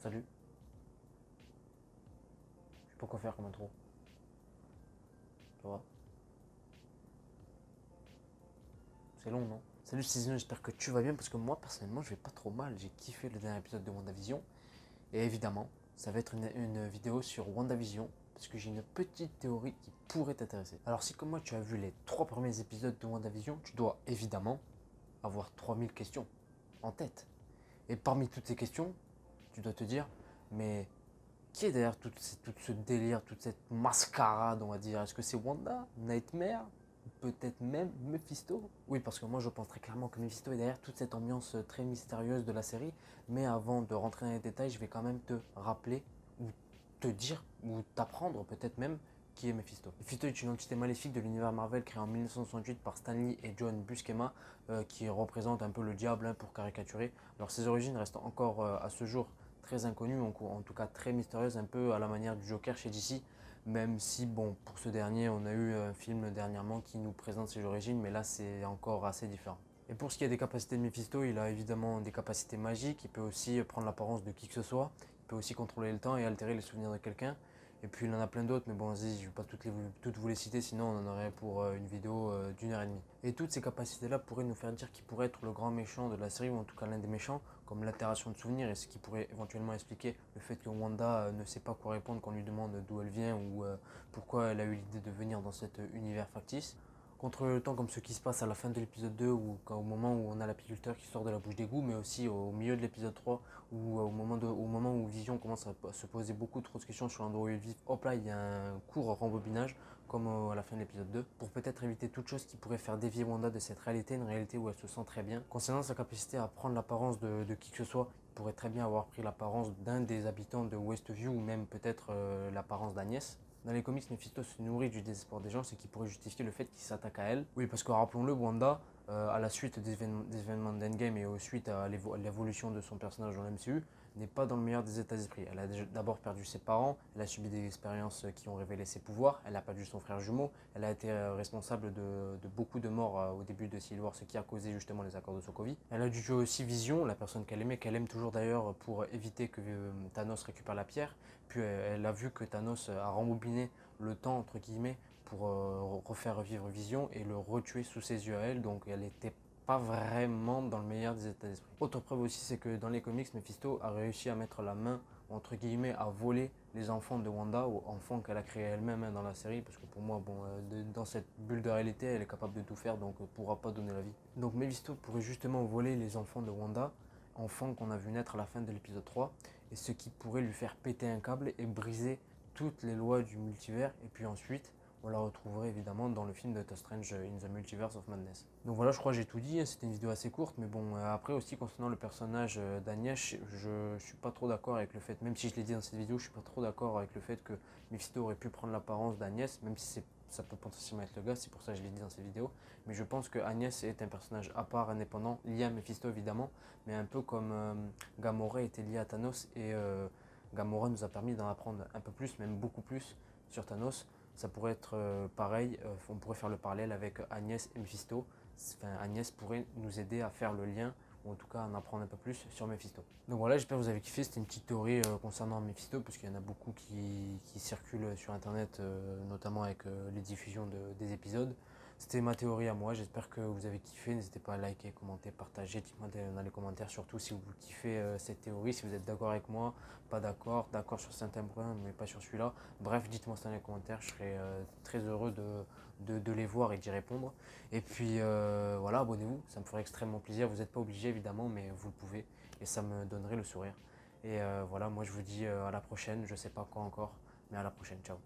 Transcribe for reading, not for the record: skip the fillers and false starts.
Salut. Je sais pas quoi faire comme intro. Tu vois. C'est long, non? Salut Cézanne, j'espère que tu vas bien parce que moi, personnellement, je vais pas trop mal. J'ai kiffé le dernier épisode de WandaVision. Et évidemment, ça va être une vidéo sur WandaVision parce que j'ai une petite théorie qui pourrait t'intéresser. Alors, si comme moi, tu as vu les 3 premiers épisodes de WandaVision, tu dois évidemment avoir 3000 questions en tête. Et parmi toutes ces questions, tu dois te dire, mais qui est derrière tout ce délire, toute cette mascarade, on va dire? Est-ce que c'est Wanda, Nightmare, peut-être même Mephisto? Oui, parce que moi je pense très clairement que Mephisto est derrière toute cette ambiance très mystérieuse de la série. Mais avant de rentrer dans les détails, je vais quand même te rappeler ou te dire ou t'apprendre peut-être même qui est Mephisto. Mephisto est une entité maléfique de l'univers Marvel créé en 1968 par Stan Lee et John Buscema qui représente un peu le diable pour caricaturer. Alors ses origines restent encore à ce jour très inconnue, en tout cas très mystérieuse, un peu à la manière du Joker chez DC, même si, bon, pour ce dernier, on a eu un film dernièrement qui nous présente ses origines, mais là, c'est encore assez différent. Et pour ce qui est des capacités de Mephisto, il a évidemment des capacités magiques, il peut aussi prendre l'apparence de qui que ce soit, il peut aussi contrôler le temps et altérer les souvenirs de quelqu'un, et puis il en a plein d'autres, mais bon, vas-y, je ne vais pas toutes vous les citer, sinon on en aurait pour une vidéo d'1 heure et demie. Et toutes ces capacités-là pourraient nous faire dire qu'il pourrait être le grand méchant de la série, ou en tout cas l'un des méchants, comme l'altération de souvenirs, et ce qui pourrait éventuellement expliquer le fait que Wanda ne sait pas quoi répondre quand on lui demande d'où elle vient ou pourquoi elle a eu l'idée de venir dans cet univers factice. Contre le temps comme ce qui se passe à la fin de l'épisode 2 ou au moment où on a l'apiculteur qui sort de la bouche d'égout, mais aussi au milieu de l'épisode 3 ou au moment où Vision commence à se poser beaucoup trop de questions sur l'androïde vif, hop là il y a un court rembobinage comme à la fin de l'épisode 2 pour peut-être éviter toute chose qui pourrait faire dévier Wanda de cette réalité, une réalité où elle se sent très bien. Concernant sa capacité à prendre l'apparence de qui que ce soit, il pourrait très bien avoir pris l'apparence d'un des habitants de Westview ou même peut-être l'apparence d'Agnès. Dans les comics, Mephisto se nourrit du désespoir des gens, ce qui pourrait justifier le fait qu'il s'attaque à elle. Oui, parce que rappelons-le, Wanda, à la suite des événements d'Endgame et suite à l'évolution de son personnage dans l'MCU, n'est pas dans le meilleur des états d'esprit. Elle a d'abord perdu ses parents, elle a subi des expériences qui ont révélé ses pouvoirs, elle a perdu son frère jumeau, elle a été responsable de beaucoup de morts au début de Civil War, ce qui a causé justement les accords de Sokovie. Elle a dû jouer aussi Vision, la personne qu'elle aimait, qu'elle aime toujours d'ailleurs pour éviter que Thanos récupère la pierre. Puis elle a vu que Thanos a rembobiné le temps, entre guillemets, pour refaire vivre Vision et le retuer sous ses yeux à elle, donc elle était pas vraiment dans le meilleur des états d'esprit. Autre preuve aussi, c'est que dans les comics, Mephisto a réussi à mettre la main, entre guillemets, à voler les enfants de Wanda, ou enfants qu'elle a créés elle-même dans la série, parce que pour moi, bon, dans cette bulle de réalité, elle est capable de tout faire, donc elle ne pourra pas donner la vie. Donc Mephisto pourrait justement voler les enfants de Wanda, enfants qu'on a vu naître à la fin de l'épisode 3, et ce qui pourrait lui faire péter un câble et briser toutes les lois du multivers, et puis ensuite, on la retrouverait évidemment dans le film de Doctor Strange in the Multiverse of Madness. Donc voilà, je crois que j'ai tout dit, c'était une vidéo assez courte, mais bon, après aussi concernant le personnage d'Agnès, je suis pas trop d'accord avec le fait, même si je l'ai dit dans cette vidéo, je suis pas trop d'accord avec le fait que Mephisto aurait pu prendre l'apparence d'Agnès, même si ça peut potentiellement être le cas, c'est pour ça que je l'ai dit dans cette vidéo, mais je pense que Agnès est un personnage à part, indépendant, lié à Mephisto évidemment, mais un peu comme Gamora était lié à Thanos, et Gamora nous a permis d'en apprendre un peu plus, même beaucoup plus, sur Thanos. Ça pourrait être pareil, on pourrait faire le parallèle avec Agnès et Mephisto. Enfin, Agnès pourrait nous aider à faire le lien, ou en tout cas en apprendre un peu plus sur Mephisto. Donc voilà, j'espère que vous avez kiffé, c'était une petite théorie concernant Mephisto, parce qu'il y en a beaucoup qui circulent sur internet, notamment avec les diffusions des épisodes. C'était ma théorie à moi, j'espère que vous avez kiffé, n'hésitez pas à liker, commenter, partager, dites-moi dans les commentaires surtout si vous kiffez cette théorie, si vous êtes d'accord avec moi, pas d'accord, d'accord sur certains points mais pas sur celui-là. Bref, dites-moi ça dans les commentaires, je serai très heureux de les voir et d'y répondre. Et puis voilà, abonnez-vous, ça me ferait extrêmement plaisir, vous n'êtes pas obligé évidemment mais vous le pouvez et ça me donnerait le sourire. Et voilà, moi je vous dis à la prochaine, je sais pas quand encore, mais à la prochaine, ciao.